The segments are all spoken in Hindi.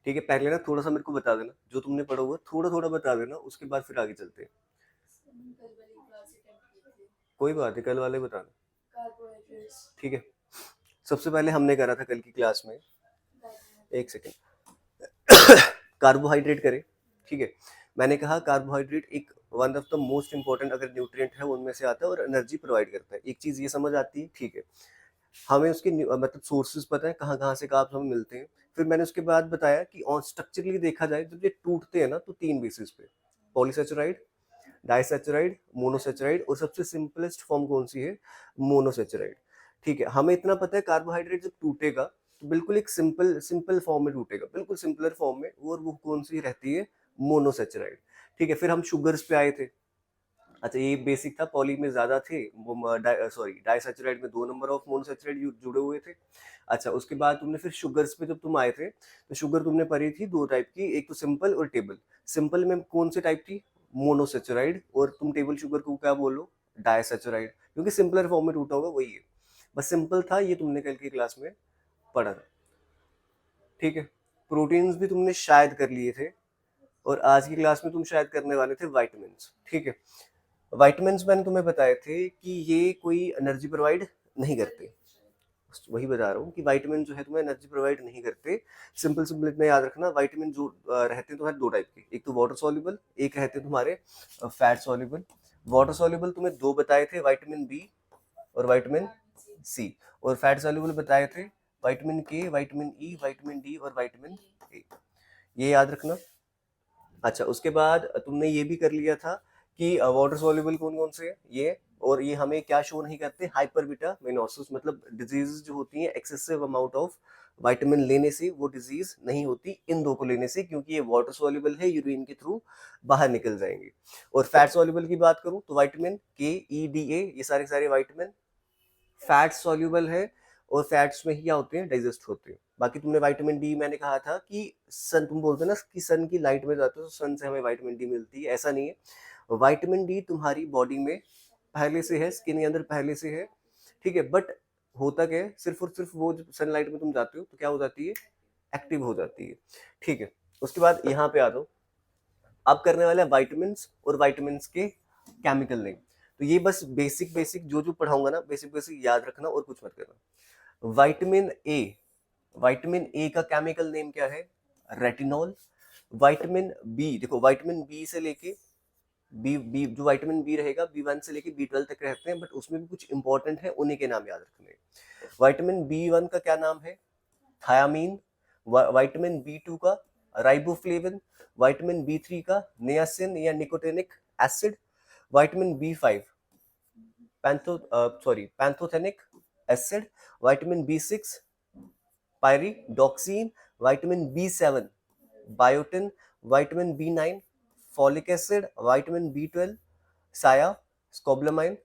ठीक है, पहले ना थोड़ा सा मेरे को बता देना, जो तुमने पढ़ा हुआ थोड़ा थोड़ा बता देना, उसके बाद फिर आगे चलते हैं। कोई बात है, कल वाले बताना। ठीक है, सबसे पहले हमने करा था कल की क्लास में, एक सेकेंड, कार्बोहाइड्रेट करें। ठीक है, मैंने कहा कार्बोहाइड्रेट एक one of the most important अगर न्यूट्रिएंट है उनमें से आता है और एनर्जी प्रोवाइड करता है। एक चीज ये समझ आती है, ठीक है, हमें उसके मतलब सोर्सेज पता है कहाँ कहाँ से कार्ब्स हमें मिलते हैं। फिर मैंने उसके बाद बताया कि ऑन स्ट्रक्चरली देखा जाए जब ये टूटते हैं ना तो तीन बेसिस पे, पॉलीसेचराइड, डाइसेचराइड, मोनोसेचराइड, और सबसे सिंपलेस्ट फॉर्म कौन सी है, मोनोसेचराइड। ठीक है, हमें इतना पता है कार्बोहाइड्रेट जब टूटेगा तो बिल्कुल एक सिंपल सिंपल फॉर्म में टूटेगा, बिल्कुल सिंपलर फॉर्म में, और वो कौन सी रहती है, मोनोसेचराइड। ठीक है, फिर हम शुगर्स पे आए थे। अच्छा, ये बेसिक था, पॉली में ज्यादा थे, सॉरी डाइसेचराइड में 2 नंबर ऑफ मोनोसेचराइड जुड़े हुए थे। अच्छा, उसके बाद तुमने फिर शुगर्स पे जब तुम आए थे तो शुगर तुमने पढ़ी थी दो टाइप की, एक तो सिंपल और टेबल। सिंपल में कौन सी टाइप थी, मोनोसेचराइड, और तुम टेबल शुगर को क्या बोलो, डाइसेचराइड, क्योंकि सिंपलर फॉर्म में टूटा होगा वही है। बस सिंपल था, ये तुमने कल की क्लास में पढ़ा था। ठीक है, प्रोटीन्स भी तुमने शायद कर लिए थे, और आज की क्लास में तुम शायद करने वाले थे वाइटामिन्स। ठीक है, वाइटामिन्स मैंने तुम्हें बताए थे कि ये कोई एनर्जी प्रोवाइड नहीं करते, वही बता रहा हूँ कि वाइटामिन जो है तुम्हें एनर्जी प्रोवाइड नहीं करते। सिंपल सिंपल इतना याद रखना, वाइटामिन जो रहते हैं तुम्हारे दो टाइप के, एक तो वाटर सॉल्युबल, एक रहते हैं तुम्हारे फैट सॉल्युबल। वाटर सॉल्युबल तुम्हें दो बताए थे, वाइटामिन बी और वाइटामिन सी, और फैट सॉल्युबल बताए थे वाइटामिन के, वाइटामिन ई, वाइटामिन डी और वाइटामिन ए, ये याद रखना। अच्छा, उसके बाद तुमने ये भी कर लिया था कि वाटर सॉल्युबल कौन कौन से हैं ये, और ये हमें क्या शो नहीं करते, हाइपरविटामिनोसिस, मतलब डिजीज जो होती है एक्सेसिव अमाउंट ऑफ विटामिन लेने से वो डिजीज नहीं होती इन दो को लेने से, क्योंकि ये वाटर सॉल्युबल है, यूरिन के थ्रू बाहर निकल जाएंगे। और फैट सॉल्युबल की बात करूं तो विटामिन के, ई, डी, ए, ये सारे सारे विटामिन फैट सॉल्युबल है, और फैट्स में ही क्या होते हैं, डाइजेस्ट होते हैं। बाकी तुमने विटामिन डी, मैंने कहा था कि सन, तुम बोलते ना कि सन की लाइट में जाते हो तो सन से हमें विटामिन डी मिलती है, ऐसा नहीं है। विटामिन डी तुम्हारी बॉडी में पहले से है, स्किन के अंदर पहले से है। ठीक है, बट होता क्या है, सिर्फ और सिर्फ वो जब सनलाइट में तुम जाते हो तो क्या हो जाती है, एक्टिव हो जाती है। ठीक है, उसके बाद यहाँ पे आ जाओ, अब करने वाले विटामिन और विटामिन के केमिकल नेम। तो ये बस बेसिक बेसिक जो जो पढ़ाऊंगा ना, बेसिक बेसिक याद रखना और कुछ मत करना। विटामिन ए का केमिकल नेम क्या है, रेटिनॉल। विटामिन बी, देखो विटामिन बी से लेके बी बी जो विटामिन बी रहेगा, बी 1 से लेके बी 12 तक रहते हैं, बट उसमें भी कुछ इंपॉर्टेंट है, उन्हीं के नाम याद रखने हैं। विटामिन बी 1 का क्या नाम है, थायामीन। विटामिन बी 2 का राइबोफ्लेविन। विटामिन बी 3 का नियासिन या nicotinic acid. Vitamin B 5 pantothenic acid. Vitamin B 6 pyridoxine. Vitamin B 7 biotin. Vitamin B 9 folic acid. Vitamin B 12 साया स्कोबलामाइन,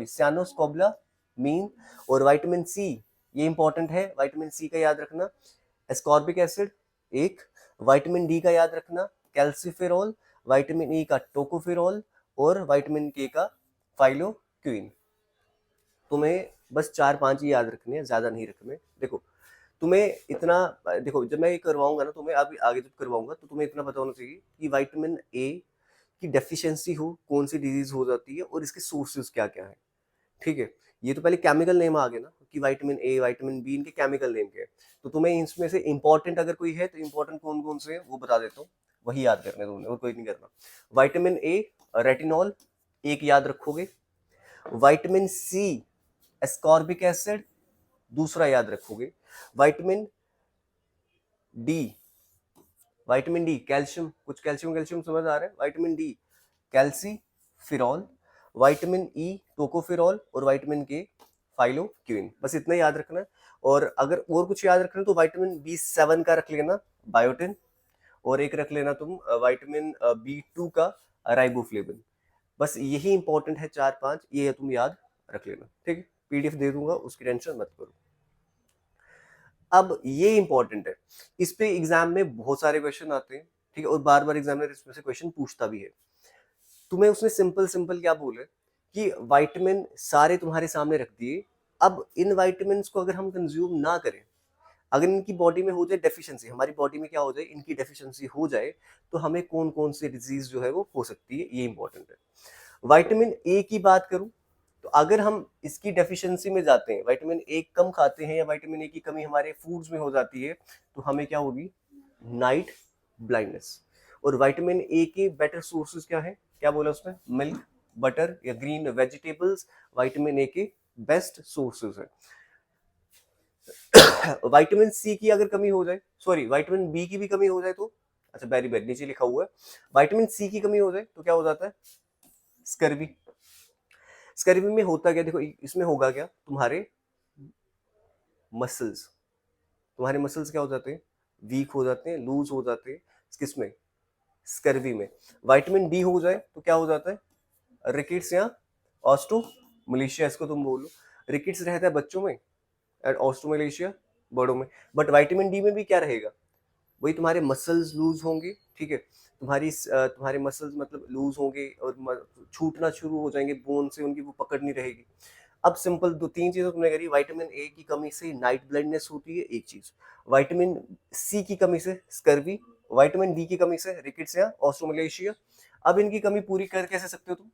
सियानोस्कोबलामीन। और विटामिन सी, ये इंपॉर्टेंट है, विटामिन सी का याद रखना, एस्कॉर्बिक एसिड एक। विटामिन डी का याद रखना, कैल्सिफेरॉल। विटामिन ई का टोकोफेरॉल, और विटामिन के का फाइलोक्विन। तुम्हें बस 4-5 ही याद रखने हैं, ज्यादा नहीं रखने। देखो तुम्हें इतना, देखो जब मैं ये करवाऊंगा ना तुम्हें, अभी आगे जब करवाऊंगा तो तुम्हें इतना पता होना चाहिए कि विटामिन ए की डेफिशिएंसी हो कौन सी डिजीज हो जाती है और इसके सोर्सेज क्या क्या है। ठीक है, ये तो पहले केमिकल नेम आ गए ना कि विटामिन ए, विटामिन बी, इनके केमिकल नेम क्या है। तो तुम्हें इसमें से इंपॉर्टेंट अगर कोई है तो इंपॉर्टेंट कौन कौन से है वो बता देता हूँ, वही याद करने तुमने, और कोई नहीं करना। विटामिन ए रेटिनॉल एक याद रखोगे। विटामिन सी एस्कॉर्बिक एसिड दूसरा याद रखोगे। Vitamin D, vitamin D calcium, कुछ कैल्शियम कैल्शियम समझ आ रहा है, vitamin D calciferol. Vitamin E tocopherol, और विटामिन के फाइलोक्विन। बस इतना याद रखना है। और अगर और कुछ याद रखना है तो विटामिन बी 7 का रख लेना, बायोटिन। और एक रख लेना तुम विटामिन बी 2 का राइबोफ्लेविन। बस यही इंपॉर्टेंट है, 4-5 ये तुम याद रख लेना। ठीक है, पीडीएफ दे दूंगा, उसकी टेंशन मत करो। अब ये इंपॉर्टेंट है, इस पे एग्जाम में बहुत सारे क्वेश्चन आते हैं। ठीक है, और बार बार एग्जामिनर इसमें से क्वेश्चन पूछता भी है। तुम्हें उसने सिंपल सिंपल क्या बोले कि विटामिन सारे तुम्हारे सामने रख दिए, अब इन विटामिन को अगर हम कंज्यूम ना करें, अगर इनकी बॉडी में हो जाए डेफिशिएंसी, हमारी बॉडी में क्या हो जाए, इनकी डेफिशिएंसी हो जाए, तो हमें कौन कौन सी डिजीज जो है वो हो सकती है, ये इंपॉर्टेंट है। विटामिन ए की बात करूं, तो अगर हम इसकी डेफिशिएंसी में जाते हैं, विटामिन ए कम खाते हैं या विटामिन ए की कमी हमारे फूड्स में हो जाती है, तो हमें क्या होगी, नाइट ब्लाइंडनेस। और विटामिन ए के बेटर सोर्सेज क्या है, क्या बोला उसने, मिल्क, बटर या ग्रीन वेजिटेबल्स विटामिन ए के बेस्ट सोर्सेज है। विटामिन सी की अगर कमी हो जाए, सॉरी विटामिन बी की भी कमी हो जाए तो, अच्छा बेरी बेरी नीचे लिखा हुआ है, विटामिन सी की कमी हो जाए तो क्या हो जाता है, स्कर्वी। स्कर्वी में होता क्या, देखो इसमें होगा क्या, मसल्स तुम्हारे मसल्स क्या हो जाते हैं, वीक हो जाते हैं, लूज हो जाते हैं, किसमें, स्कर्वी में। विटामिन डी हो जाए तो क्या हो जाता है, रिकेट्स या ऑस्टोमलेशिया, इसको तुम बोलो। रिकेट्स रहता है बच्चों में एंड ऑस्टोमलेशिया बड़ों में। बट विटामिन डी में भी क्या रहेगा, वही तुम्हारे मसल्स लूज होंगे, ठीक है, तुम्हारे मसल्स मतलब लूज होंगे और छूटना शुरू हो जाएंगे बोन से, उनकी वो पकड़ नहीं रहेगी। अब सिंपल दो तीन चीजें तुमने करी, विटामिन ए की कमी से नाइट ब्लाइंडनेस होती है एक चीज, विटामिन सी की कमी से स्कर्वी, विटामिन डी की कमी से रिकेट्स या ऑस्ट्रोमलेशिया। अब इनकी कमी पूरी कर कैसे सकते हो तुम,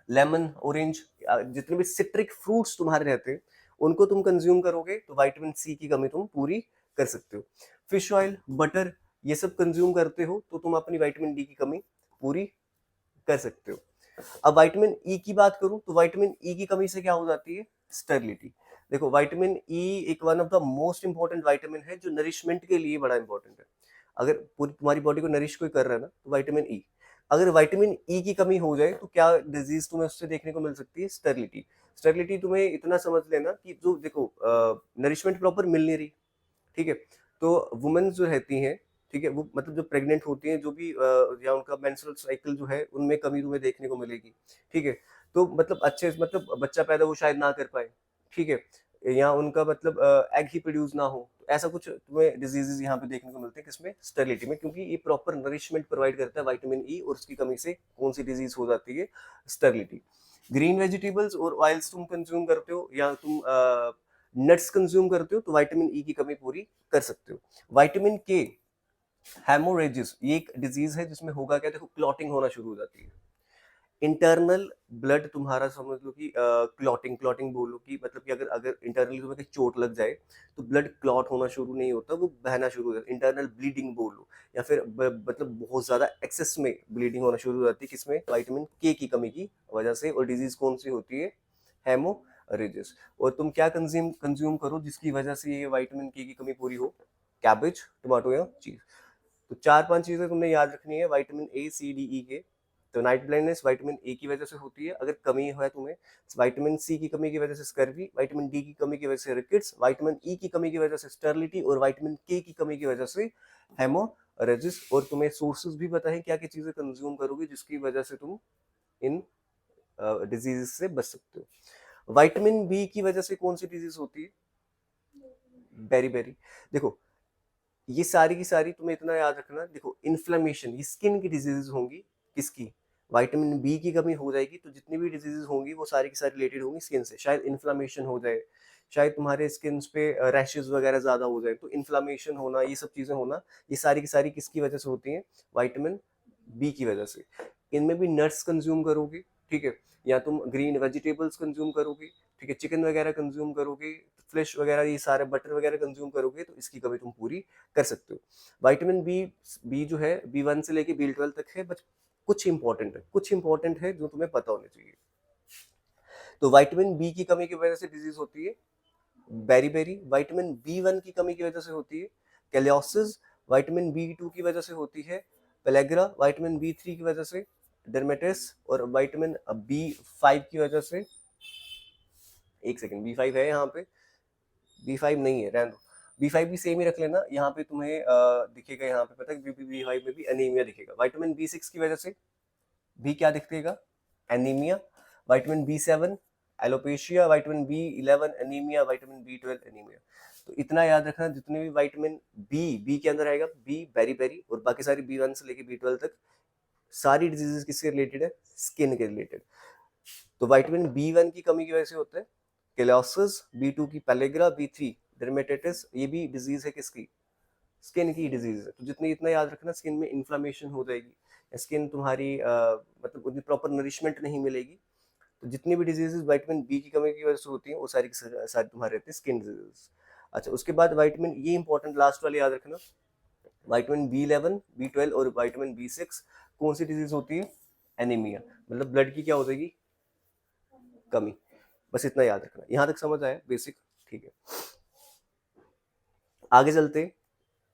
लेमन, ऑरेंज, जितने भी सिट्रिक फ्रूट्स तुम्हारे रहते हैं उनको तुम कंज्यूम करोगे तो विटामिन सी की कमी तुम पूरी कर सकते हो। फिश ऑयल, बटर, ये सब कंज्यूम करते हो तो तुम अपनी विटामिन डी की कमी पूरी कर सकते हो। अब विटामिन ई की बात करूं तो विटामिन ई की कमी से क्या हो जाती है, स्टेरिलिटी। देखो विटामिन ई एक one of the most important vitamin है जो नरिशमेंट के लिए बड़ा इंपॉर्टेंट है। अगर पूरी तुम्हारी बॉडी को नरिश कोई कर रहा है ना, तो विटामिन ई। अगर विटामिन ई की कमी हो जाए तो क्या डिजीज तुम्हें उससे देखने को मिल सकती है, स्टेरिलिटी। स्टेरिलिटी तुम्हें इतना समझ लेना कि जो देखो नरिशमेंट प्रॉपर मिल नहीं रही, ठीक है, तो वुमेन जो रहती हैं, ठीक है, वो मतलब जो प्रेग्नेंट होती हैं, जो भी या उनका मेंस्ट्रुअल साइकिल जो है उनमें कमी तुम्हें देखने को मिलेगी, ठीक है। तो मतलब अच्छे मतलब बच्चा पैदा वो शायद ना कर पाए, ठीक है, या उनका मतलब एग ही प्रोड्यूस ना हो, तो ऐसा कुछ तुम्हें डिजीजेस यहाँ पे देखने को मिलते हैं, किसमें, स्टेरिलिटी में, क्योंकि ये प्रॉपर नरिशमेंट प्रोवाइड करता है विटामिन ई, और उसकी कमी से कौन सी डिजीज हो जाती है, स्टेरिलिटी। ग्रीन वेजिटेबल्स और ऑयल्स तुम कंज्यूम करते हो या तुम नट्स कंज्यूम करते हो तो विटामिन ई की कमी पूरी कर सकते हो। विटामिन के, हेमोरेजिस, ये एक डिजीज है जिसमें होगा क्या, देखो क्लॉटिंग होना शुरू हो जाती है, इंटरनल ब्लड तुम्हारा समझ लो कि क्लॉटिंग, क्लॉटिंग बोलो कि मतलब कि अगर अगर इंटरनली तुम्हें कहीं चोट लग जाए तो ब्लड क्लॉट होना शुरू नहीं होता, वो बहना शुरू हो जाता है, इंटरनल ब्लीडिंग बोलो, या फिर मतलब बहुत ज्यादा एक्सेस में ब्लीडिंग होना शुरू हो जाती है, किसमें, विटामिन के की कमी की वजह से। और डिजीज कौन सी होती है, हेमोरेजिस। और तुम क्या कंज्यूम करो जिसकी वजह से ये विटामिन के की कमी पूरी हो, कैबेज, टमाटो या चीज। तो चार पांच चीजें तुमने याद रखनी है vitamin A C D E के। तो नाइट ब्लाइंडनेस विटामिन ए की वजह से होती है, अगर कमी है तुम्हें, विटामिन सी की कमी की वजह से स्कर्वी, विटामिन डी की कमी की वजह से रिकेट्स, विटामिन ई की कमी की वजह से स्टेरिलिटी, और विटामिन के की कमी की वजह से हेमोरेजिस। और तुम्हें सोर्सेज भी पता है क्या क्या चीजें कंज्यूम करोगे जिसकी वजह से तुम इन डिजीज से बच सकते हो। विटामिन बी की वजह से कौन सी डिजीज होती है, बेरी बेरी। देखो ये सारी की सारी तुम्हें इतना याद रखना, देखो इन्फ्लेमेशन, ये स्किन की डिजीजेस होंगी, किसकी, विटामिन बी की कमी हो जाएगी तो जितनी भी डिजीजेस होंगी वो सारी की सारी रिलेटेड होंगी स्किन से। शायद इन्फ्लेमेशन हो जाए, शायद तुम्हारे स्किन पे रैशेस वगैरह ज्यादा हो जाए, तो इन्फ्लेमेशन होना, ये सब चीजें होना, ये सारी की सारी किसकी वजह से होती है, विटामिन बी की वजह से। इनमें भी नट्स कंज्यूम करोगे, ठीक है, या तुम ग्रीन वेजिटेबल्स कंज्यूम करोगे, ठीक है, चिकन वगैरह कंज्यूम करोगे, फिश वगैरह, ये सारे बटर वगैरह कंज्यूम करोगे तो इसकी कमी तुम पूरी कर सकते हो। विटामिन बी, बी जो है B1 से लेके B12 तक है, बस कुछ इंपॉर्टेंट है जो तुम्हें पता होने चाहिए। तो विटामिन बी की कमी की वजह से डिजीज होती है बेरी बेरी, विटामिन B1 की कमी की वजह से होती है कैलियोसिस, विटामिन B2 की वजह से होती है पेलेग्रा, विटामिन B3 की वजह से डर्मेटिस, और विटामिन B5 की वजह से, एक सेकंड, B5 है यहाँ पे, B5 नहीं है, रहने दो, B5 भी सेम ही रख लेना। यहाँ पे तुम्हें दिखेगा, यहाँ पे पता है B5 में भी एनीमिया दिखेगा। विटामिन B6 की वजह से भी क्या दिखेगा, anaemia. Vitamin B7 alopecia, vitamin B11 anaemia, vitamin B12 anaemia. तो इतना याद रखना, जितने भी विटामिन बी के अंदर आएगा, बी बेरी बेरी, और बाकी सारी B1 से लेके B12 तक सारी डिजीजेस किसके रिलेटेड है, स्किन के रिलेटेड। तो विटामिन B1 की कमी की वजह से होता है कैलियोसिस, B2 की पेलेग्रा, B3 डर्मेटाइटिस ये भी डिजीज है किसकी, स्किन की डिजीज है। तो जितनी इतना याद रखना, स्किन में इन्फ्लामेशन हो जाएगी, स्किन तुम्हारी मतलब उतनी प्रॉपर नरिशमेंट नहीं मिलेगी। तो जितनी भी डिजीजेस विटामिन बी की कमी की वजह से होती हैं वो सारी की सारी तुम्हारे रहते हैं स्किन डिजीजेस। अच्छा, उसके बाद विटामिन, ये इंपॉर्टेंट लास्ट वाले याद रखना, विटामिन B11, B12 और विटामिन B6 कौन सी डिजीज होती है, एनीमिया, मतलब ब्लड की क्या हो जाएगी, कमी। बस इतना याद रखना। यहाँ तक समझ आया बेसिक, ठीक है। आगे चलते,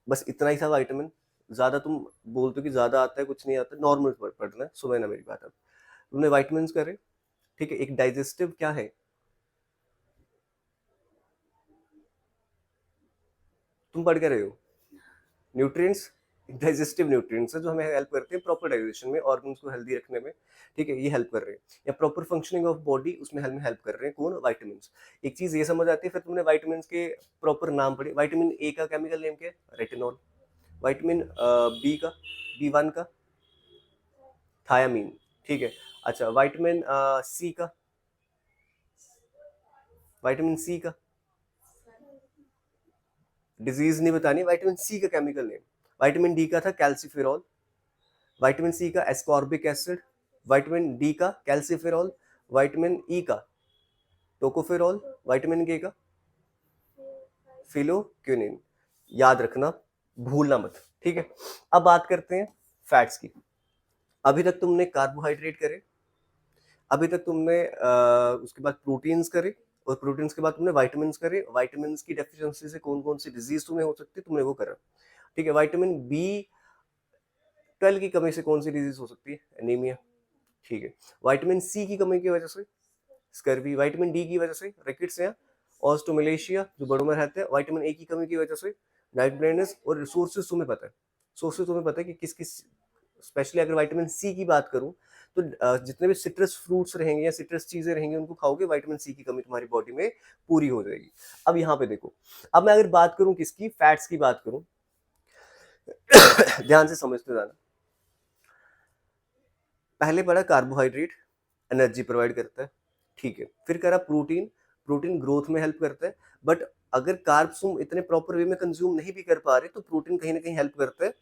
बस इतना ही था विटामिन। ज्यादा तुम बोलते हो कि ज्यादा आता है, कुछ नहीं आता, नॉर्मल पढ़ना है, सुनो ना मेरी बात। अब तुमने विटामिन करे, ठीक है। एक डाइजेस्टिव क्या है, तुम पढ़ के रहे हो, न्यूट्रिएंट्स, डाइजेस्टिव न्यूट्रिएंट्स है जो हमें हेल्प करते हैं प्रॉपर डाइजेशन में, ऑर्गन्स को हेल्दी रखने में, ठीक है, ये हेल्प कर रहे हैं। या प्रॉपर फंक्शनिंग ऑफ बॉडी, उसमें हमें हेल्प कर रहे हैं कौन, विटामिन। एक चीज ये समझ आती है, फिर तुमने विटामिन के प्रॉपर नाम पढ़े। विटामिन ए का केमिकल नेम क्या है, रेटिनॉल। विटामिन बी का, B1 का, थायामीन, ठीक है। अच्छा, विटामिन सी का, विटामिन सी का डिजीज नहीं बतानी, विटामिन सी का केमिकल नेम। विटामिन डी का था कैल्सिफेरॉल, विटामिन सी का एस्कॉर्बिक एसिड, विटामिन डी का कैल्सिफेरॉल, विटामिन ई का टोकोफेरॉल, विटामिन के का फिलोक्विनिन। याद रखना, भूलना मत, ठीक है। अब बात करते हैं फैट्स की। अभी तक तुमने कार्बोहाइड्रेट करे, अभी तक तुमने उसके बाद प्रोटीन्स करे, और प्रोटीन्स के बाद तुमने विटामिन करे। विटामिन की डेफिशिएंसी से कौन कौन सी डिजीज तुम्हें हो सकती है, तुमने वो करा, ठीक है। विटामिन B12 की कमी से कौन सी डिजीज हो सकती है, एनीमिया, ठीक है। विटामिन सी की कमी की वजह से स्कर्वी, विटामिन डी की वजह से रिकेट्स या ऑस्टोमलेशिया जो बड़ों में रहते हैं, विटामिन ए की कमी की वजह से नाइट ब्लाइंडनेस। और रिसोर्सेज तुम्हें पता है, सोर्सेज तुम्हें पता है कि किस किस, स्पेशली अगर विटामिन सी की बात करूं तो जितने भी सिट्रस फ्रूट्स रहेंगे या सिट्रस चीजें रहेंगी उनको खाओगे, विटामिन सी की कमी तुम्हारी बॉडी में पूरी हो जाएगी। अब यहाँ पे देखो, अब मैं अगर बात करूं किसकी, फैट्स की बात करूं, ध्यान से समझते जाना। पहले पढ़ा कार्बोहाइड्रेट, एनर्जी प्रोवाइड करता है, ठीक है। फिर करा प्रोटीन, प्रोटीन ग्रोथ में हेल्प करता है। बट अगर कार्ब्स तुम इतने प्रॉपर वे में कंज्यूम नहीं भी कर पा रहे तो प्रोटीन कहीं ना कहीं हेल्प करता है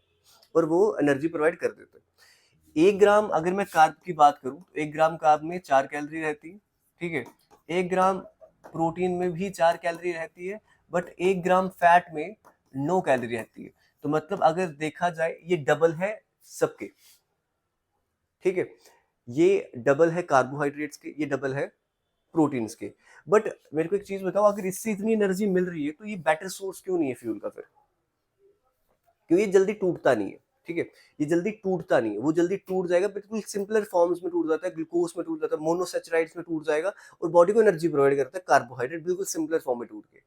और वो एनर्जी प्रोवाइड कर देता है। 1 ग्राम अगर मैं कार्ब की बात करूं तो 1 ग्राम कार्ब में 4 कैलोरी रहती है, ठीक है। 1 ग्राम प्रोटीन में भी 4 कैलोरी रहती है, बट 1 ग्राम फैट में 9 कैलोरी रहती है। तो मतलब अगर देखा जाए ये डबल है सबके, ठीक है। ये डबल है कार्बोहाइड्रेट्स के, ये डबल है प्रोटीन्स के। बट मेरे को एक चीज बताओ, अगर इससे इतनी एनर्जी मिल रही है तो ये बेटर सोर्स क्यों नहीं है फ्यूल का फिर, क्यों, ये जल्दी टूटता नहीं है, ठीक है। ये जल्दी टूटता नहीं है, वो जल्दी टूट जाएगा, बिल्कुल सिंपलर फॉर्म्स में टूट जाता है, ग्लूकोज में टूट जाता है, मोनोसेचराइड्स में टूट जाएगा, और बॉडी को एनर्जी प्रोवाइड करता है कार्बोहाइड्रेट, बिल्कुल सिंपलर फॉर्म में टूट के।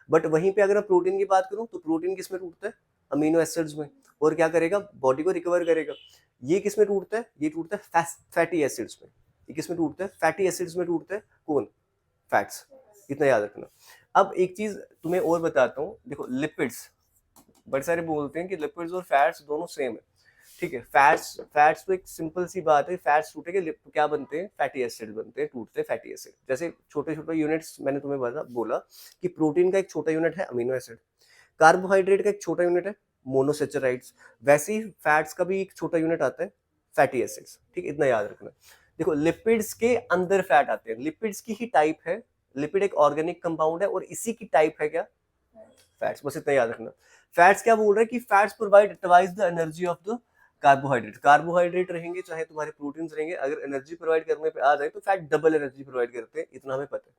बट वहीं पे अगर मैं प्रोटीन की बात करूं तो प्रोटीन किस में टूटता है, अमीनो एसिड्स में, और क्या करेगा, बॉडी को रिकवर करेगा। ये किस में टूटता है, ये टूटता है फैटी एसिड्स में। ये किस में टूटता है, फैटी एसिड्स में टूटता है, कौन, फैट्स। इतना याद रखना। अब एक चीज तुम्हें और बताता हूँ, देखो लिपिड्स, बड़े सारे बोलते हैं कि लिपिड्स और फैट्स दोनों सेम है, ठीक है। फैट्स फैट्स तो एक सिंपल सी बात है, फैट्स टूटेंगे क्या बनते हैं, फैटी एसिड बनते हैं, टूटते हैं फैटी एसिड। जैसे छोटे छोटे यूनिट्स मैंने तुम्हें बोला कि प्रोटीन का एक छोटा यूनिट है अमीनो एसिड, कार्बोहाइड्रेट का एक छोटा यूनिट है मोनोसेचराइड्स, वैसे ही फैट्स का भी एक छोटा यूनिट आता है फैटी एसिड्स, ठीक है। इतना याद रखना। देखो लिपिड्स के अंदर फैट आते हैं, लिपिड्स की ही टाइप है, लिपिड एक ऑर्गेनिक कंपाउंड है और इसी की टाइप है क्या, फैट्स। बस इतना याद रखना। फैट्स क्या बोल रहे हैं कि fats provide twice the energy of the carbohydrate. Carbohydrate रहेंगे चाहे तुम्हारे प्रोटीन्स रहेंगे, अगर एनर्जी प्रोवाइड करने पे आ जाए तो फैट डबल एनर्जी प्रोवाइड करते हैं, इतना हमें पता है।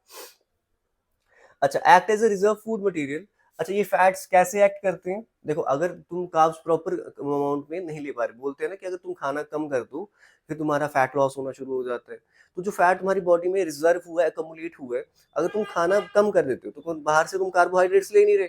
अच्छा, act as a reserve food material. अच्छा, ये फैट्स कैसे एक्ट करते हैं, देखो अगर तुम कार्ब्स प्रॉपर अमाउंट में नहीं ले पा रहे, बोलते हैं ना कि अगर तुम खाना कम कर दो फिर तुम्हारा फैट लॉस होना शुरू हो जाता है। तो जो फैट तुम्हारी बॉडी में रिजर्व हुआ है, अकोमुलेट हुआ है, अगर तुम खाना कम कर देते हो तो बाहर से तुम कार्बोहाइड्रेट्स ले नहीं रहे,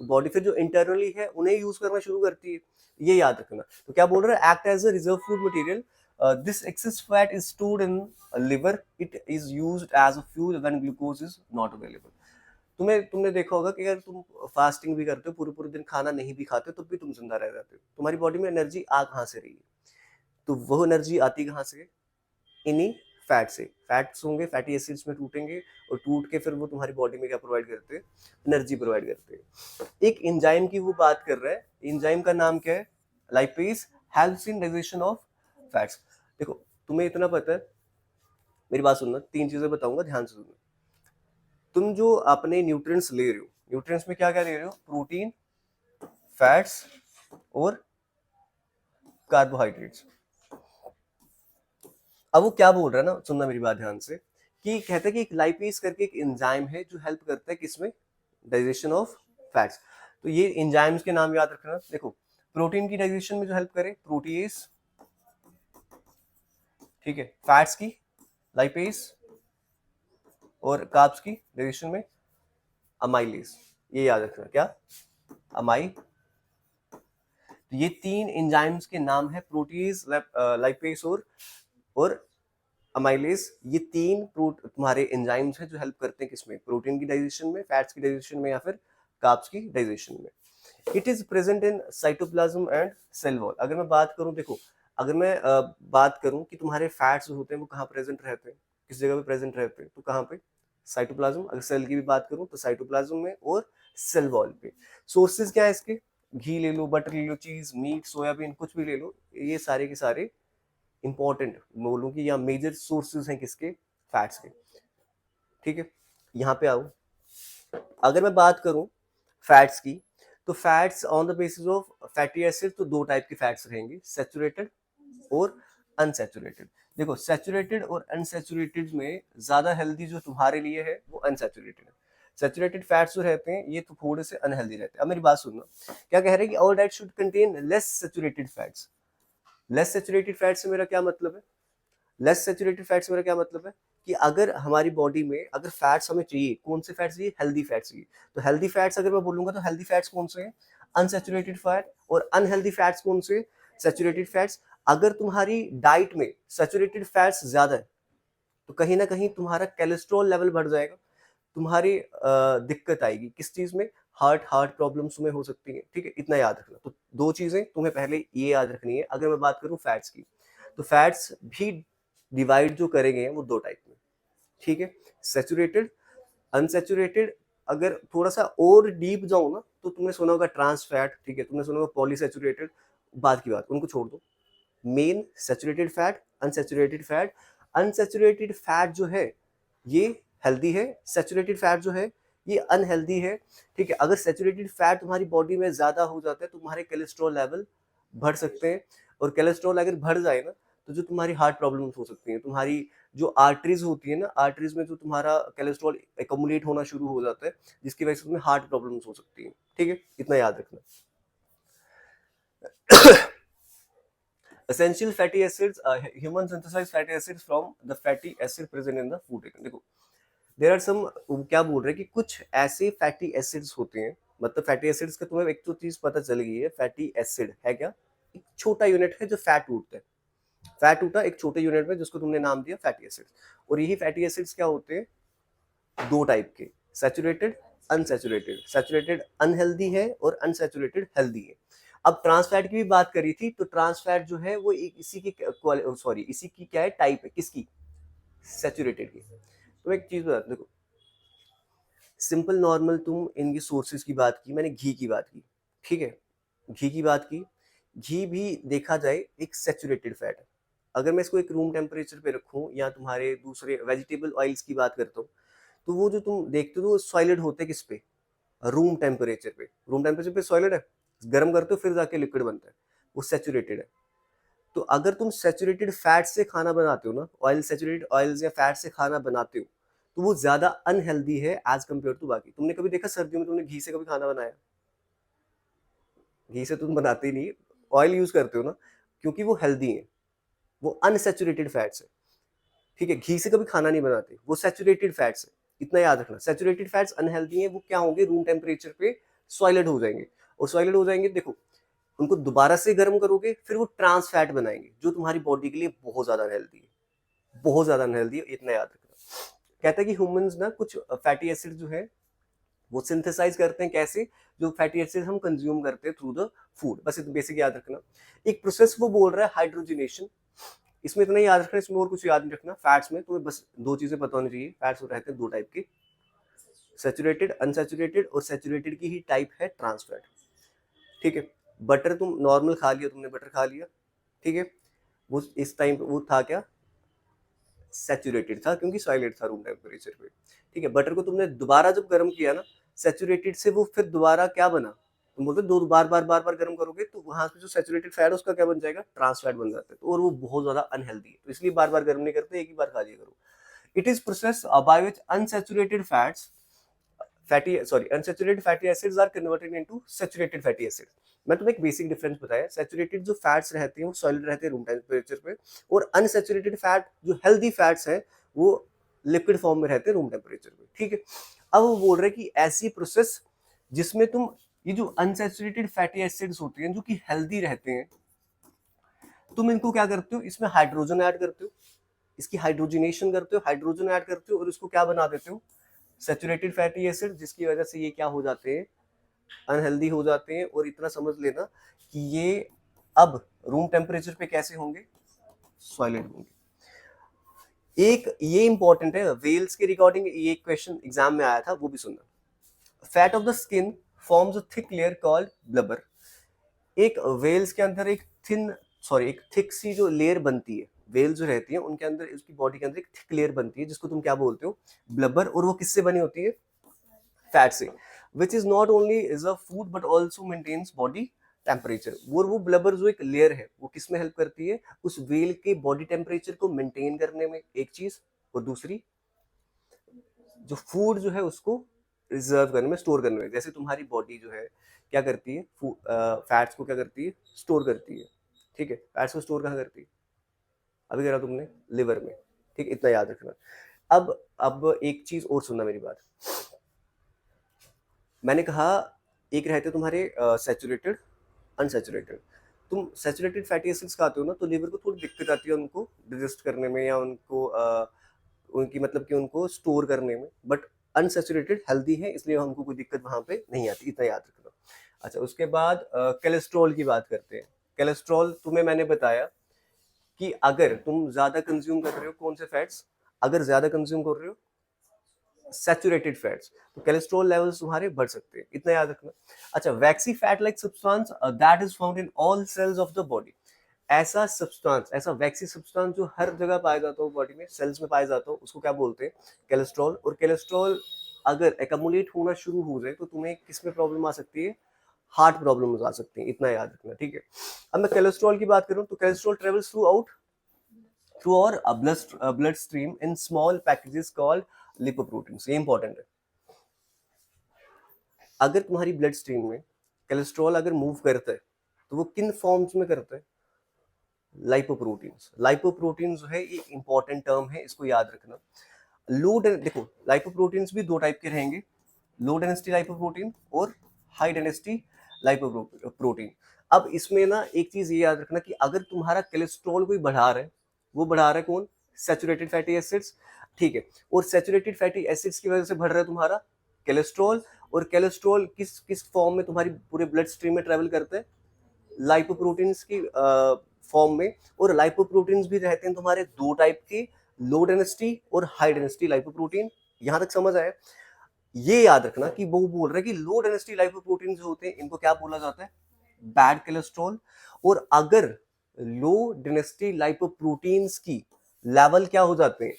तो बॉडी फिर जो इंटरनली है उन्हें यूज करना शुरू करती है। ये याद रखना। तो क्या बोल रहे हैं, act as a reserve food material, this excess fat is stored in liver, it is used as a fuel when glucose is not available. तुमने देखा होगा कि अगर तुम फास्टिंग भी करते हो, पूरे पूरे दिन खाना नहीं भी खाते हो, तब भी तुम जिंदा रह जाते हो, तुम्हारी बॉडी में एनर्जी आ कहाँ से रही है, तो वो एनर्जी आती कहाँ से, इन्हीं फैट से, फैट्स होंगे फैटी एसिड्स में टूटेंगे और टूट के फिर वो तुम्हारी बॉडी में क्या प्रोवाइड करते हैं, एनर्जी प्रोवाइड करते हैं। एक एंजाइम की वो बात कर रहा है, एंजाइम का नाम क्या है, lipase, helps in digestion of fats. देखो तुम्हें इतना पता है, मेरी बात सुनना, 3 चीजें बताऊंगा, ध्यान से सुनना। तुम जो अपने न्यूट्रिएंट्स ले रहे हो, न्यूट्रिएंट्स में क्या क्या ले रहे हो, प्रोटीन, फैट्स और कार्बोहाइड्रेट्स। अब वो क्या बोल रहा है ना, सुनना मेरी बात ध्यान से, कि कहते हैं कि एक लाइपेज करके एक एंजाइम है जो हेल्प करता है किसमें, डाइजेशन ऑफ फैट्स। तो ये एंजाइम्स के नाम याद रखना। देखो प्रोटीन की डाइजेशन में जो हेल्प करे प्रोटीएज, ठीक है, फैट्स की लाइपेज और कार्ब्स की डाइजेशन में अमाइलेज। ये याद रखना, क्या, अमाई। तो ये 3 एंजाइम्स के नाम है, प्रोटीज, लाइपेज और अमाइलेज। ये 3 तुम्हारे एंजाइम्स हैं जो हेल्प करते हैं किसमें, प्रोटीन की डाइजेशन में, फैट्स की डाइजेशन में या फिर कार्ब्स की डाइजेशन में। It is present in cytoplasm and cell wall. अगर मैं बात करूं, देखो अगर मैं बात करूं कि तुम्हारे फैट्स होते हैं वो कहाँ प्रेजेंट रहते हैं, किस जगह पे प्रेजेंट रहते हैं, तो कहाँ पे, साइटोप्लाज्म। अगर सेल की भी बात करूं तो साइटोप्लाज्म में और सेल वॉल पे। सोर्सेज क्या है इसके, घी ले लो, बटर ले लो, चीज, मीट, सोयाबीन, कुछ भी ले लो, ये सारे के सारे इंपॉर्टेंट बोलूं कि या मेजर सोर्सेज हैं किसके, फैट्स के। ठीक है, यहाँ पे आओ। अगर मैं बात करूं फैट्स की, तो fats on the basis of fatty acid, तो 2 टाइप के फैट्स रहेंगे, सैचुरेटेड और अनसैचुरेटेड। देखो सैचुरेटेड और अनसैचुरेटेड में ज्यादा हेल्दी जो तुम्हारे लिए है वो अनसैचुरेटेड है। सैचुरेटेड फैट्स जो रहते हैं ये तो थोड़े से अनहेल्दी रहते हैं। अब मेरी बात सुनना, क्या कह रहे हैं कि all diet should contain less saturated fats. Less saturated fat से मेरा क्या मतलब है, लेस सैचुरेटेड फैट से मेरा क्या मतलब है कि अगर हमारी बॉडी में अगर फैट्स हमें चाहिए, कौन से फैट्स चाहिए, हेल्दी फैट्स चाहिए। तो हेल्दी फैट्स अगर मैं बोलूंगा तो हेल्दी फैट्स कौन से हैं, अनसैचुरेटेड फैट। और अनहेल्दी फैट्स कौन से, सैचुरेटेड फैट्स। अगर तुम्हारी डाइट में सैचुरेटेड फैट्स ज्यादा है तो कहीं ना कहीं तुम्हारा कोलेस्ट्रॉल लेवल बढ़ जाएगा, तुम्हारी दिक्कत आएगी किस चीज में, हार्ट प्रॉब्लम्स तुम्हें हो सकती है। ठीक है, इतना याद रखना। तो 2 चीजें तुम्हें पहले ये याद रखनी है। अगर मैं बात करूं फैट्स की, तो फैट्स भी डिवाइड जो करेंगे वो 2 टाइप में, ठीक है, सैचुरेटेड, अनसैचुरेटेड। अगर थोड़ा सा और डीप जाऊं ना तो तुमने सुना होगा ट्रांस फैट, ठीक है, तुमने सुना होगा पॉलीसैचुरेटेड, बात की बात, उनको छोड़ दो। Main saturated fat, unsaturated fat. Unsaturated fat जो है ये हेल्दी है, सैचुरेटेड फैट जो है ये अनहेल्दी है। ठीक है, अगर सैचुरेटेड फैट तुम्हारी बॉडी में ज्यादा हो जाता है तो तुम्हारे कोलेस्ट्रॉल लेवल बढ़ सकते हैं। और कोलेस्ट्रॉल अगर बढ़ जाए ना तो जो तुम्हारी हार्ट प्रॉब्लम्स हो सकती हैं, तुम्हारी जो आर्टरीज होती है ना, आर्टरीज में जो तुम्हारा कोलेस्ट्रॉल एकमुलेट होना शुरू हो जाता है, जिसकी वजह से तुम्हें हार्ट प्रॉब्लम्स हो सकती हैं। ठीक है, इतना याद रखना। essential fatty acids, human synthesized fatty acids from the fatty acid present in the food। देखो देयर आर सम, क्या बोल रहे हैं कि कुछ ऐसे फैटी एसिड्स होते हैं, मतलब फैटी एसिड्स का तुम्हें एक तो चीज पता चल गई है, फैटी एसिड है क्या, एक छोटा यूनिट है जो फैट उठता है, फैट उठा एक छोटे यूनिट में जिसको तुमने नाम दिया फैटी एसिड्स। और यही फैटी एसिड्स क्या होते हैं, 2 टाइप के, सैचुरेटेड, अनसैचुरेटेड। सैचुरेटेड अनहेल्दी है और अनसैचुरेटेड हेल्दी है। अब ट्रांस फैट की भी बात करी थी, तो ट्रांस फैट जो है वो इसी की सॉरी इसी की क्या है, टाइप है, किसकी, सैचुरेटेड की। तो एक चीज बता, देखो सिंपल नॉर्मल तुम इनकी सोर्सेज की बात की, मैंने घी की बात की, ठीक है, घी की बात की। घी भी देखा जाए एक सैचुरेटेड फैट है। अगर मैं इसको एक रूम टेम्परेचर पे रखूं या तुम्हारे दूसरे वेजिटेबल ऑयल्स की बात करता हूँ, तो वो जो तुम देखते हो वो सॉलिड होते हैं किस पे, रूम टेम्परेचर पे। रूम टेम्परेचर पे सॉलिड है, गर्म करते हो फिर जाके लिक्विड बनता है, वो सैचुरेटेड है। तो अगर तुम सैचुरेटेड फैट से खाना बनाते हो ना, ऑयल, सैचुरेटेड ऑयल्स या फैट से खाना बनाते हो, तो वो ज्यादा अनहेल्दी है एज कम्पेयर टू बाकी। तुमने कभी देखा सर्दियों में तुमने घी से कभी खाना बनाया, घी से तुम बनाते ही नहीं, ऑयल यूज करते हो ना, क्योंकि वो हेल्दी है, वो अनसैचुरेटेड फैट्स है। ठीक है, घी से कभी खाना नहीं बनाते, वो सैचुरेटेड फैट्स है, इतना याद रखना। सैचुरेटेड फैट्स अनहेल्दी है, वो क्या होंगे, रूम टेम्परेचर पे सॉलिड हो जाएंगे। और सॉलिड हो जाएंगे, देखो उनको दोबारा से गर्म करोगे फिर वो ट्रांस फैट बनाएंगे, जो तुम्हारी बॉडी के लिए बहुत ज्यादा अनहेल्दी है, बहुत ज्यादा अनहेल्दी है, इतना याद रखना। कहता है कि ह्यूमंस ना कुछ फैटी एसिड जो है वो सिंथेसाइज करते हैं, कैसे, जो फैटी एसिड हम कंज्यूम करते हैं थ्रू द फूड। बस इतना बेसिक याद रखना। एक प्रोसेस वो बोल रहा है हाइड्रोजनेशन, इसमें इतना ही याद रखना, इसमें और कुछ याद नहीं रखना। फैट्स में तुम्हें बस दो चीजें पता होनी चाहिए, फैट्स रहते हैं दो टाइप के, सैचुरेटेड, अनसैचुरेटेड, और सैचुरेटेड की ही टाइप है ट्रांस फैट, ठीक है। बटर तुम नॉर्मल खा लिया, तुमने बटर खा लिया, ठीक है, वो इस टाइम वो था क्या, सैचुरेटेड था, क्योंकि सॉलिड था रूम टेम्परेचर पे, ठीक है। बटर को तुमने दोबारा जब गर्म किया ना, सैचुरेटेड से वो फिर दोबारा क्या बना, तुम बोलते दो बार बार बार बार गर्म करोगे तो वहां पे जो सैचुरेटेड फैट है उसका क्या बन जाएगा, ट्रांस फैट बन जाता है, तो और वो बहुत ज्यादा अनहेल्दी है, तो इसलिए बार बार गर्म नहीं करते, एक ही बार खा लिया करो। It is process by which unsaturated fats unsaturated fatty acids are converted into saturated fatty acids। मैं तुम्हें एक बेसिक डिफरेंस बताया, सैचुरेटेड जो फैट्स रहते हैं वो सॉलिड रहते हैं रूम टेम्परेचर पे, और अनसैचुरेटेड फैट जो हेल्दी फैट्स हैं वो लिक्विड फॉर्म में रहते हैं रूम टेम्परेचर पे, ठीक है। अब वो बोल रहे हैं कि ऐसी प्रोसेस जिसमें तुम ये जो अनसैचुरेटेड फैटी एसिड्स होते हैं जो कि हेल्दी रहते हैं, तुम इनको क्या करते हो, इसमें हाइड्रोजन ऐड करते हो, इसकी हाइड्रोजनेशन करते हो, हाइड्रोजन ऐड करते हो, और इसको क्या बना देते हो, सैचुरेटेड फैटी एसिड, जिसकी वजह से ये क्या हो जाते हैं, अनहेल्दी हो जाते हैं। और इतना समझ लेना कि ये अब रूम टेम्परेचर पे कैसे होंगे, सॉलिड होंगे। एक ये इंपॉर्टेंट है, वेल्स के रिगार्डिंग ये क्वेश्चन एग्जाम में आया था, वो भी सुनना। Fat of the skin forms a thick layer called blubber. एक वेल्स के अंदर एक एक थिक सी जो लेयर बनती है, वेल जो रहती है उनके अंदर, उसकी बॉडी के अंदर एक थिक लेयर बनती है जिसको तुम क्या बोलते हो, ब्लबर, और वो किससे बनी होती है, फैट से, which is not only is a food but also maintains body temperature. वो ब्लबर जो एक लेयर है वो किस में हेल्प करती है, उस वेल के बॉडी टेम्परेचर को मेंटेन करने में, एक चीज, और दूसरी जो फूड जो है उसको रिजर्व करने में, स्टोर करने में। जैसे तुम्हारी बॉडी जो है क्या करती है, फैट्स को क्या करती है, स्टोर करती है, ठीक है। फैट्स को स्टोर कहाँ करती है, अभी कह रहा तुमने, लिवर में, ठीक, इतना याद रखना। अब एक चीज और सुनना मेरी बात, मैंने कहा एक रहते तुम्हारे सैचुरेटेड, अनसैचुरेटेड। तुम सैचुरेटेड फैटी एसिड्स खाते हो ना, तो लिवर को थोड़ी दिक्कत आती है उनको डिजेस्ट करने में, या उनको उनकी मतलब कि उनको स्टोर करने में, बट अनसैचुरेटेड हेल्दी है, इसलिए हमको कोई दिक्कत वहां पे नहीं आती, इतना याद रखना। अच्छा, उसके बाद कोलेस्ट्रॉल की बात करते हैं। कोलेस्ट्रॉल तुम्हें मैंने बताया कि अगर तुम ज्यादा कंज्यूम कर रहे हो कौन से फैट्स, अगर ज्यादा कंज्यूम कर रहे हो सैचुरेटेड फैट्स, तो कोलेस्ट्रॉल लेवल्स तुम्हारे बढ़ सकते हैं, इतना याद रखना। अच्छा, waxy fat like substance that is found in all cells of the body. ऐसा सब्सटेंस, ऐसा वैक्सी सब्सटेंस जो हर जगह पाया जाता हो बॉडी में, सेल्स में पाया जाता हो, उसको क्या बोलते हैं, कोलेस्ट्रॉल। और कोलेस्ट्रॉल अगर एकमुलेट होना शुरू हो जाए तो तुम्हें किस में प्रॉब्लम आ सकती है, हार्ट प्रॉब्लम आ सकती है, इतना याद रखना, ठीक है। अब मैं कोलेस्ट्रॉल की बात करूं तो cholesterol travels through our blood stream in small packages called lipoproteins। ये इंपॉर्टेंट है। अगर तुम्हारी ब्लड स्ट्रीम में कोलेस्ट्रॉल अगर मूव करता है तो वो किन फॉर्म्स में करता है, लाइपोप्रोटीन्स। लाइपोप्रोटीन जो है ये इंपॉर्टेंट टर्म है, इसको याद रखना। देखो लाइपोप्रोटीन्स भी दो टाइप के रहेंगे, लो डेंसिटी लाइपोप्रोटीन और हाई डेंसिटी लाइपोप्रोटीन। अब इसमें ना एक चीज ये याद रखना कि अगर तुम्हारा कोलेस्ट्रॉल कोई बढ़ा रहा है, वो बढ़ा रहा है कौन, सैचुरेटेड फैटी एसिड्स, ठीक है। और सैचुरेटेड फैटी एसिड्स की वजह से बढ़ रहा है तुम्हारा कोलेस्ट्रॉल, और कोलेस्ट्रॉल किस किस फॉर्म में तुम्हारी पूरे ब्लड स्ट्रीम में ट्रेवल करते हैं, लाइपोप्रोटीन्स की फॉर्म में। और लाइपोप्रोटीन्स भी रहते हैं तुम्हारे दो टाइप के, लो डेंसिटी और हाई डेंसिटी लाइपोप्रोटीन। यहां तक समझ आया। ये याद रखना कि वो बोल रहे हैं कि लो डेंसिटी लाइपोप्रोटीन जो होते हैं इनको क्या बोला जाता है, बैड कोलेस्ट्रॉल। और अगर लो डेंसिटी लाइपोप्रोटीन्स की लेवल क्या हो जाते हैं,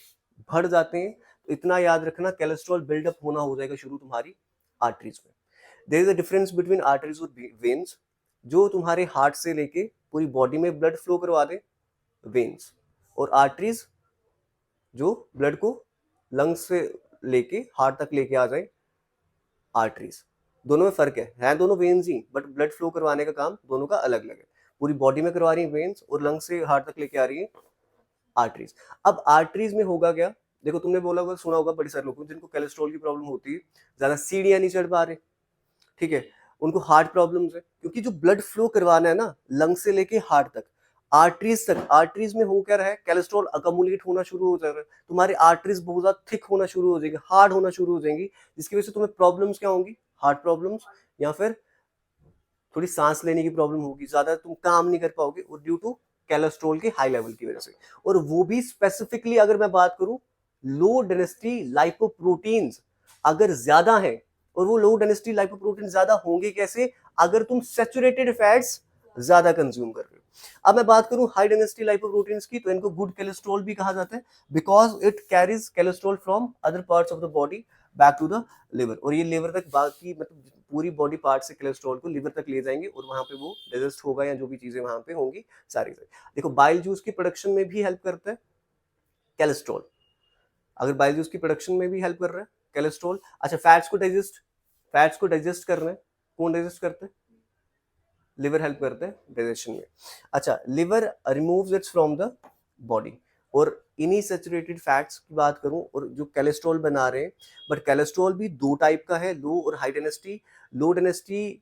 बढ़ जाते हैं, तो इतना याद रखना कोलेस्ट्रॉल बिल्डअप होना हो जाएगा शुरू तुम्हारी आर्टरीज में। There is a difference between arteries और वेन्स। जो तुम्हारे हार्ट से लेके पूरी बॉडी में ब्लड फ्लो करवा दे, वेन्स, और आर्टरीज जो ब्लड को लंग्स से लेके हार्ट तक लेके आ जाए, आर्टरीज। दोनों में फर्क है दोनों veins he, but blood flow करवाने का काम दोनों का अलग अलग है। पूरी बॉडी में करवा रही है वेन्स, और लंग्स से हार्ट तक लेके आ रही है आर्टरीज। अब आर्टरीज में होगा क्या, देखो तुमने बोला होगा, सुना होगा बड़े सारे लोगों जिनको कोलेस्ट्रॉल की प्रॉब्लम होती है, ज्यादा सीढ़ियां नहीं चढ़ पा रहे, ठीक है, उनको हार्ट प्रॉब्लम्स है, क्योंकि जो ब्लड फ्लो करवाना है ना लंग से लेके हार्ट तक, आर्टरीज तक, आर्टरीज में हो क्या रहा है, कोलेस्ट्रॉल अकमुलेट होना शुरू हो जाएगा, तुम्हारी आर्टरीज बहुत ज्यादा थिक होना शुरू हो जाएगी, हार्ड होना शुरू हो जाएंगी, जिसकी वजह से तुम्हें प्रॉब्लम्स क्या होंगी, हार्ट प्रॉब्लम्स, या फिर थोड़ी सांस लेने की प्रॉब्लम होगी, ज्यादा तुम काम नहीं कर पाओगे, और ड्यू टू कोलेस्ट्रॉल के हाई लेवल की वजह से, और वो भी स्पेसिफिकली अगर मैं बात करूं लो डेंसिटी लाइपोप्रोटीन्स अगर ज्यादा है, और वो लो डेंसिटी लाइपोप्रोटीन ज्यादा होंगे कैसे, अगर तुम सैचुरेटेड फैट्स ज्यादा कंज्यूम कर रहे हो। अब मैं बात करूं हाई डेंसिटी लाइपोप्रोटीन्स की, तो इनको गुड कोलेस्ट्रॉल भी कहा जाता है, because it carries cholesterol from other parts of the body back to the liver, और ये लिवर तक बाकी मतलब पूरी बॉडी पार्ट से कोलेस्ट्रॉल को लिवर तक ले जाएंगे और वहां पे वो डाइजेस्ट होगा, या जो भी चीजें वहां पे होंगी सारी। देखो बाइल जूस की प्रोडक्शन में भी हेल्प करता है कोलेस्ट्रॉल, अगर बाइल जूस की प्रोडक्शन में भी हेल्प कर रहा है कोलेस्ट्रॉल। अच्छा, फैट्स को डाइजेस्ट करना है, कौन डाइजेस्ट करता है, लिवर हेल्प करता है डाइजेशन में। अच्छा, liver removes it's from the body, और इन्हीं सैचुरेटेड फैट्स की बात करूं और जो कोलेस्ट्रॉल बना रहे हैं, बट कोलेस्ट्रॉल भी दो टाइप का है, लो और हाई डेंसिटी। लो डेंसिटी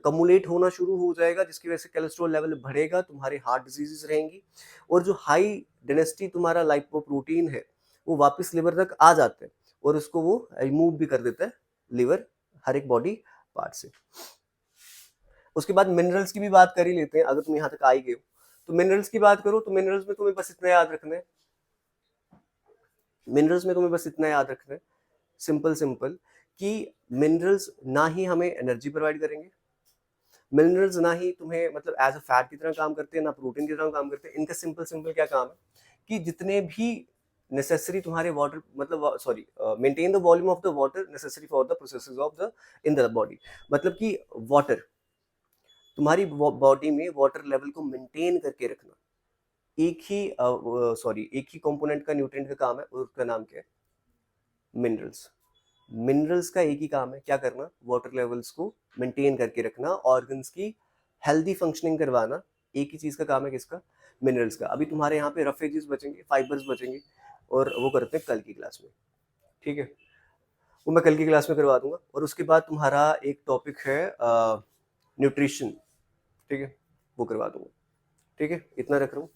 कमुलेट होना शुरू हो जाएगा, जिसकी वजह से कोलेस्ट्रॉल लेवल बढ़ेगा, तुम्हारे हार्ट डिजीजेस रहेंगी, और जो हाई डेंसिटी तुम्हारा लाइपोप्रोटीन है वो वापस लिवर तक आ जाते हैं, और उसको वो रिमूव भी कर देता है लिवर हर एक बॉडी पार्ट से। उसके बाद मिनरल्स की भी बात कर ही लेते हैं, अगर तुम यहाँ तक आ ही गए हो तो मिनरल्स की बात करो, तो मिनरल्स में तुम्हें बस इतना याद रखना है, सिंपल कि मिनरल्स ना ही हमें एनर्जी प्रोवाइड करेंगे, मिनरल्स ना ही तुम्हें मतलब एज अ फैट की तरह काम करते हैं, ना प्रोटीन की तरह काम करते हैं। इनका सिंपल क्या काम है कि जितने भी नेसेसरी तुम्हारे वाटर मतलब sorry maintain the volume of the water necessary for the processes of the in the body, मतलब कि वाटर तुम्हारी बॉडी में वाटर लेवल को मेंटेन करके रखना, एक ही कंपोनेंट का न्यूट्रिएंट का काम है, और उसका नाम क्या है, मिनरल्स। मिनरल्स का एक ही काम है, क्या करना, वाटर लेवल्स को मेंटेन करके रखना, ऑर्गन्स की हेल्दी फंक्शनिंग करवाना, एक ही चीज का काम है, किसका, मिनरल्स का। अभी तुम्हारे यहाँ पे रफेजेस बचेंगे, फाइबर्स बचेंगे, और वो करते हैं कल की क्लास में, ठीक है, वो मैं कल की क्लास में करवा दूंगा। और उसके बाद तुम्हारा एक टॉपिक है न्यूट्रिशन, ठीक है, वो करवा दूंगा, ठीक है, इतना रख रहा हूँ।